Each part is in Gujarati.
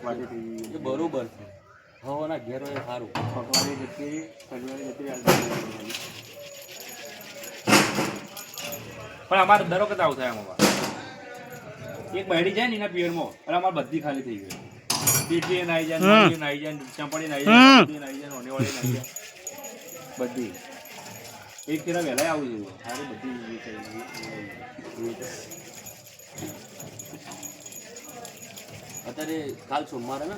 વાટી થઈ ગઈ એ બરોબર છે. હવાના ઘેરો એ સારું. પકવાડી જતી કડવાડી જતી પણ અમારે દરો કદાચ આવું થાય આમાં એક બહેડી જાય ને એના પિયરમાં એટલે અમારે બધી ખાલી થઈ ગઈ પીટી નાઈ જાય નાઈ જાય ચંપડી નાઈ જાય નાઈ જાય નોનેવાળી નાઈ જાય બધી એક ફેરા વહેલા આવું જોઈએ સારી બધી અત્યારે કાલ સોમવારે ને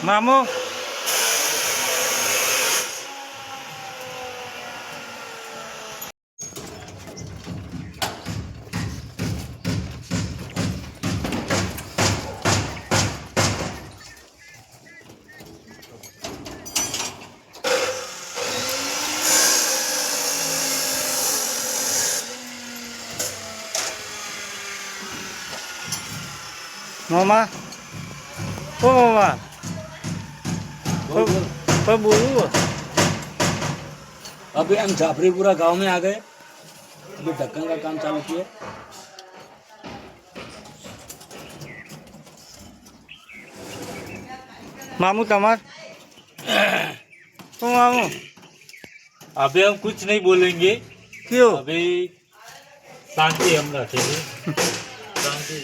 મામો मामा ओ मामा पर बोलूँ अभी हम जाफरीपुरा गांव में आ गए. अभी ढक्कन का काम चालू किया. मामू तमार ओ मामू अभी हम कुछ नहीं बोलेंगे क्यों अभी शांति हम रखेंगे शांति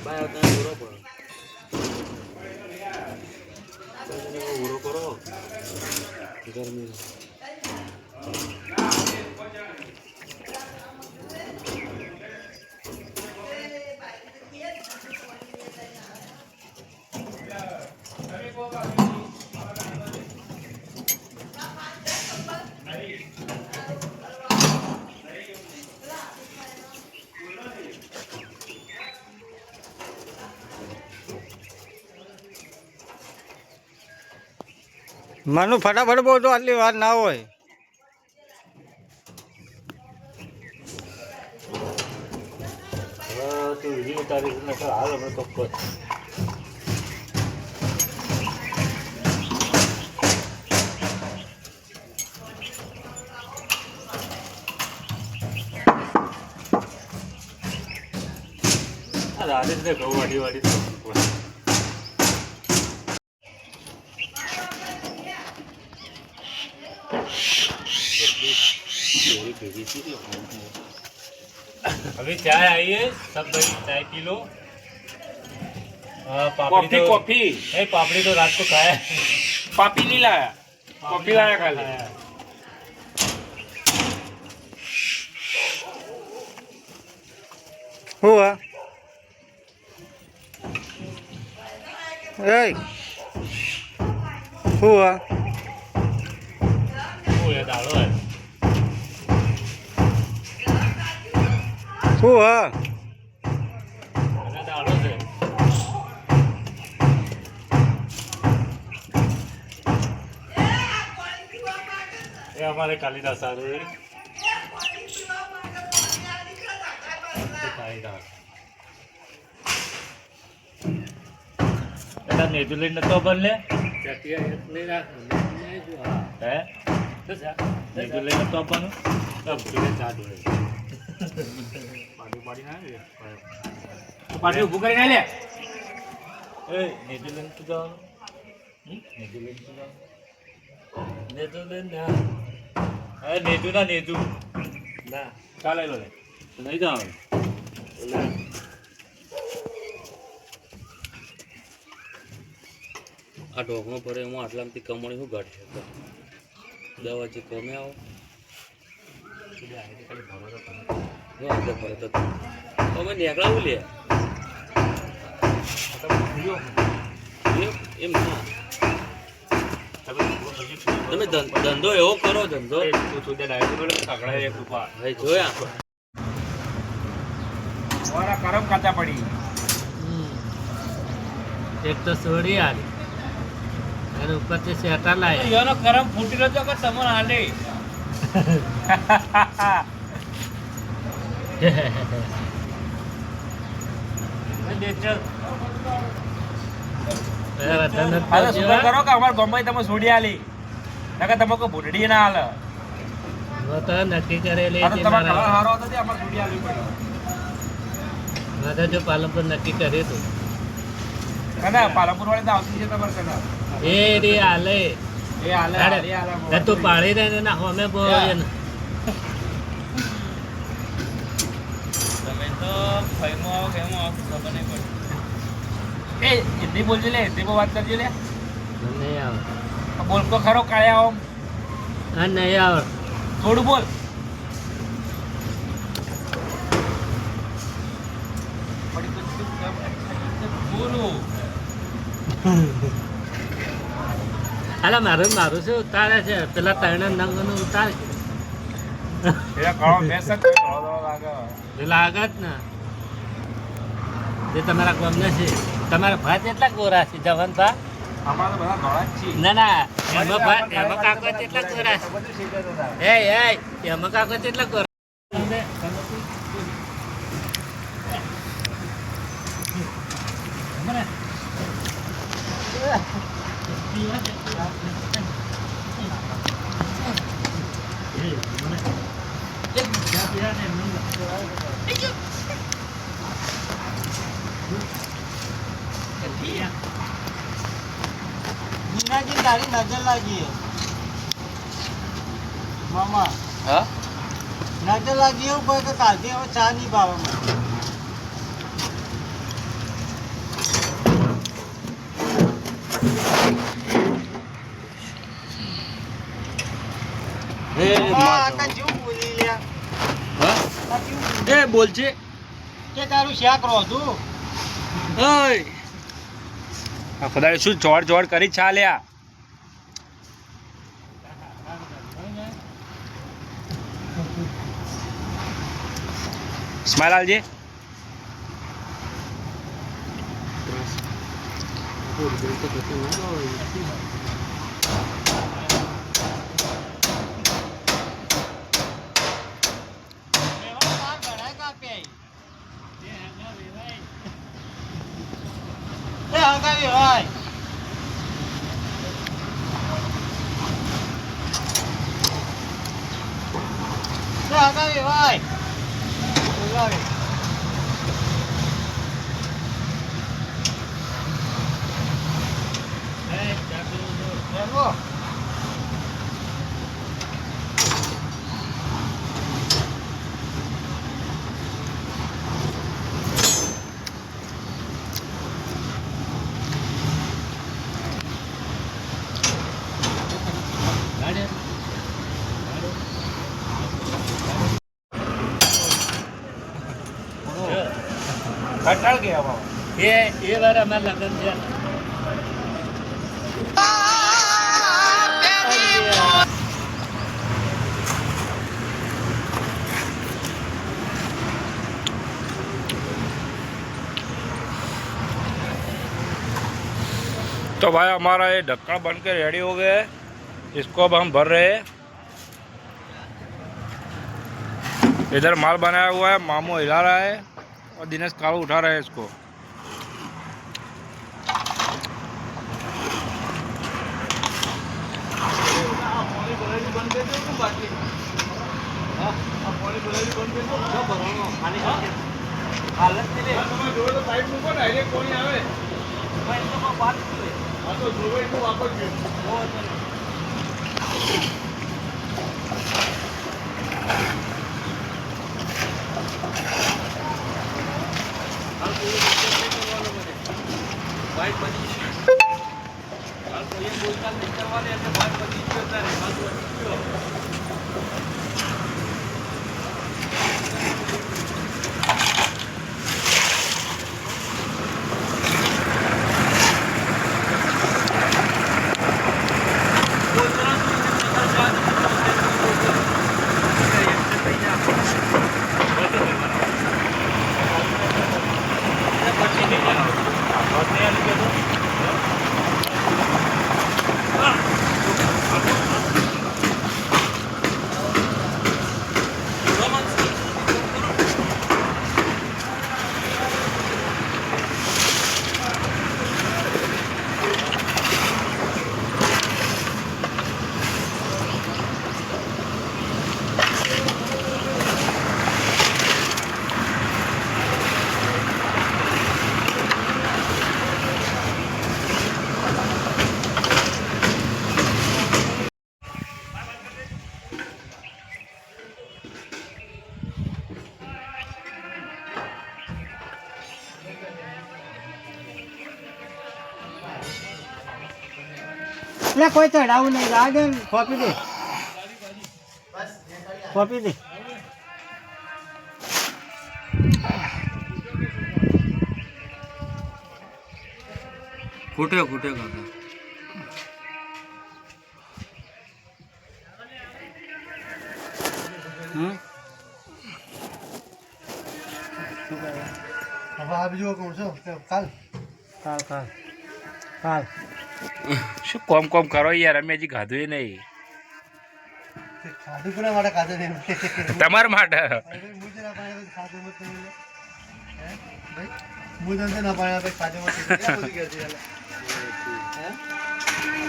भाई अपना पूरा पड़ो. पूरा करो. गर्मी. માનું ફટાફટ બોલતો આટલી વાર ના હોય तो वीडियो तारीख में तो हाल हमें तो कुछ आदेश देखो वाड़ी वाड़ी तो अभी चाय आई है सब भाई चाय पी लो पापड़ी तो कॉफी नहीं पापड़ी तो रात को खाया पापी नहीं लाया कॉफी लाया खाली हुआ ए हुआ वो ये डालो है हुआ ये डालो से ये हमारे कालिदास सर है এটা न्यूजीलैंड तो बनले है न्यूजीलैंड तो अपन सब पूरे चाट हो पानी ना पानी ऊपर कर ले ए न्यूजीलैंड तो जाओ न्यूजीलैंड तो जाओ न्यूजीलैंड ना ए नेदू ना नेदू ना ચાલે લો નહીં જાવ ના આ ઢોકણું ભરે હું આટલામાંથી કમણી શું ગાઢી શકો દવા જે કમે આવો આગળ ભરે તો તમે નીકળાવું લે એમ ના તમે ધંધો એવો કરો ધંધો ભાઈ જોયા करम खाता पड़ी એક તો સોડી આલી અને ઉપરથી શેટા લાય योनो करम फूटी लो तो का समन आले अरे सुपर करो का हमार बम्बई तमे सोडी आली નકર તમે કોઈ ભૂંડડી ના હાલે હવે તો નક્કી કરેલી આ તો હતી તમારો કલર મારા સારો હતો તે અમારે છૂટી આલવી પડી મેં તો જો પાલનપુર નક્કી કર્યું હતું કના પાલનપુર વાળી તો આવતી છે તમારે કના એ રે હાલે એ હાલે હાલે. હાલે હાલે ને તું પાડી દે ને ના હોમે બહુ એને. તમે તો ફઈમાં આવો કેમ આવો ખબર નહીં પડતી. એ હિન્દી બોલજો લે હિન્દીમાં વાત કરજો લે નહીં આવે બોલ તો ખરો કાળ્યા આમ હા નહીં આવે થોડું બોલ બોલું અલા મારું શું ઉતારે છે પેલા ત્રણ નંગનું ઉતારે છે એ કાળો ભેંસ જ થોડો લાગે એ લાગે જ ને જે તમારા ગામના છે તમારા ભાત એટલા ગોરા છે જવાન ભા અમારે તો બધા ધોળા જ છીએ ના એમાં કાકો કેટલા ગોરા છે બધું શીખે હતા એમાં કાકો કેટલા ગોરા મીનાજી તારી નજર લાગી મામા હા નજર લાગી એવું પડે કે કાલથી હવે ચા નહીં ભાવે એ બોલ છે કે તારું શાક રોધું ખુદા શું ચોડ ચોડ કરી ચાલ્યા સ્માઈલાલજી હંગાવી હોય હંગાવી હોય બોલાવી ચાલો કંટાળ ગયા બાબા એ વાર અમારા લગ્ન છે तो भाई हमारा ये ढक्कन बन के रेडी हो गए हैं। इसको अब हम भर रहे हैं। इधर माल बनाया हुआ है, मामू हिला रहा है और दिनेश कालू उठा रहे हैं इसको। એટલે કોઈ ચડાવું નહીં લાગે ને ખોપી દે ખોપી દે ખૂટે ખૂટે કાકા હવે આ બીજું કહું છું કાલ કાલ કાલ કાલ શું કોમ કોમ કરો યાર, અમે હજી ખાધું એ નહીં. ખાધું કોના માટે ખાધું નહીં તમારા માટે. મુજે ના પાડ્યા ખાધું મત નહીં હે ભાઈ મુજે ના પાડ્યા ભાઈ ખાધું મત નહીં શું કહે છે યાર હે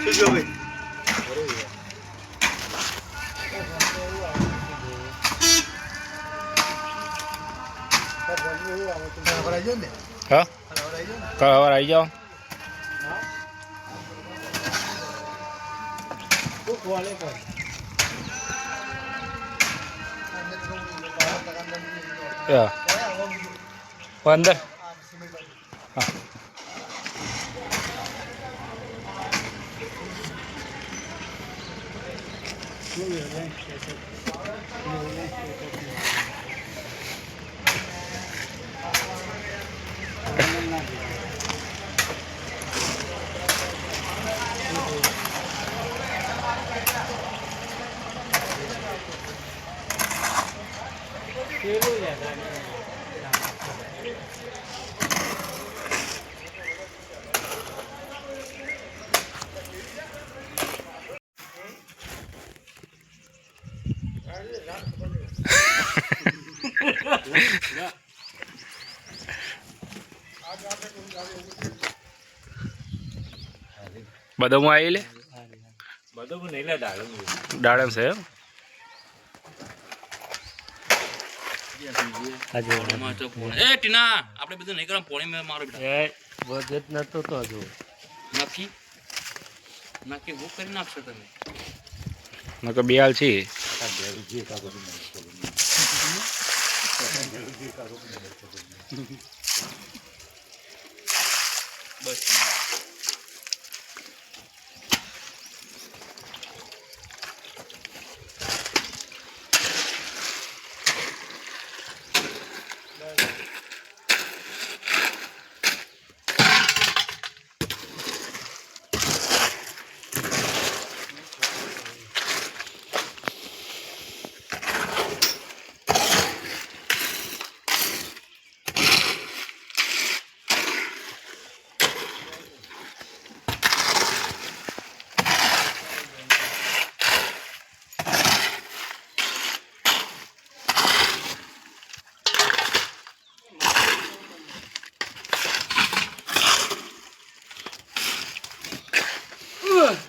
શું જો ભાઈ હા કવર આવી જાઓ. અંદર હા બદામ આવી લે બધું નહીં લે દાડમ દાડમ છે એમ. એ ટીના આપણે બધું નહીં કરવા પોણી મેં મારો બેટા એ બજેટ નતો તો હજુ નક્કી નક્કી બુક કરી નાખશો તમે નકર બે હાલ છે. બસ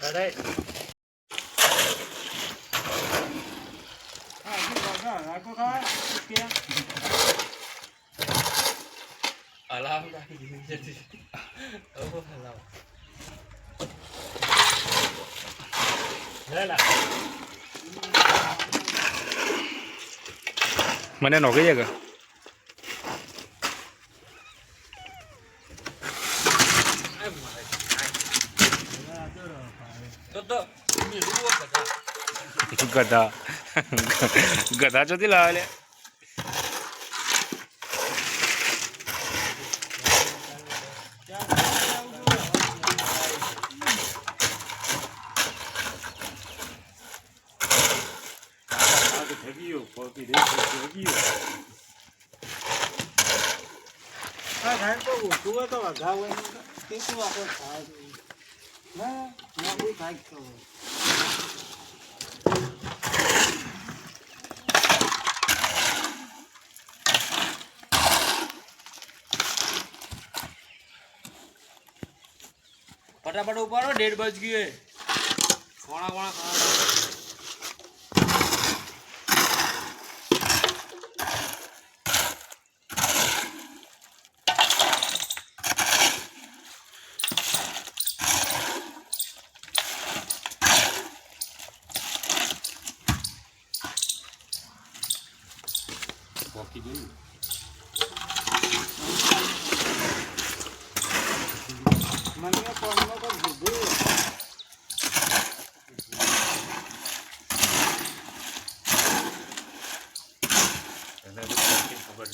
અરે અલામ રાખી દીધી ઓ અલામ મને નોકી જાય ગધા ગધા ચોથી લાવે લે. फटाफट ऊपर हो 1:30 बज गए खाना खाना बाकी जो મને કોણનો તો ભૂગું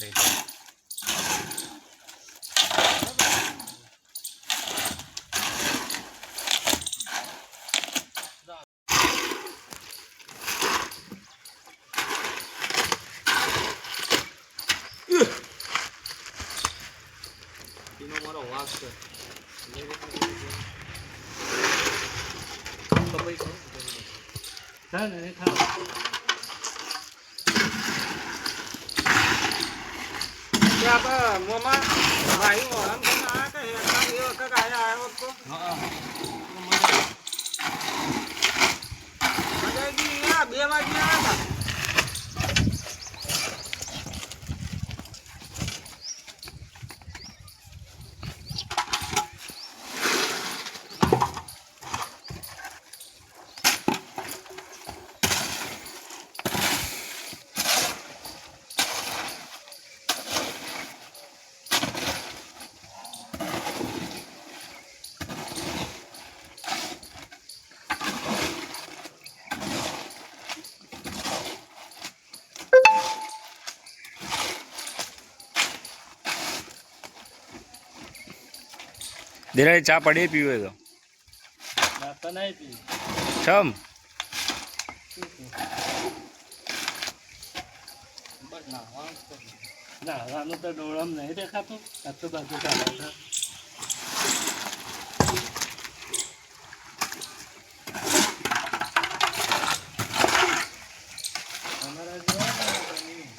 રહી એનો મારો વાસ છે ચાલ ને ખાવ દિનેશ ચા પડી પીવે તો નાસ્તા નહીં પી છમ બસ નાવાનું તો ડોળામ નહીં દેખાતું આ તો બાજુ ચાલે છે અમારા જેવા ને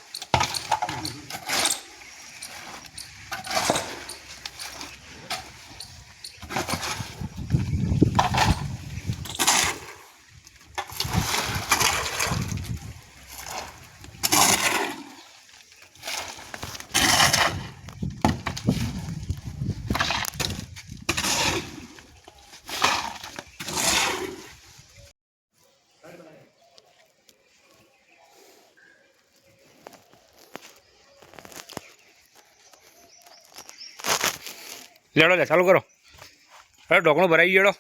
લેડો લે ચાલુ કરો અરે ઢોકણું ભરાઈ ગયો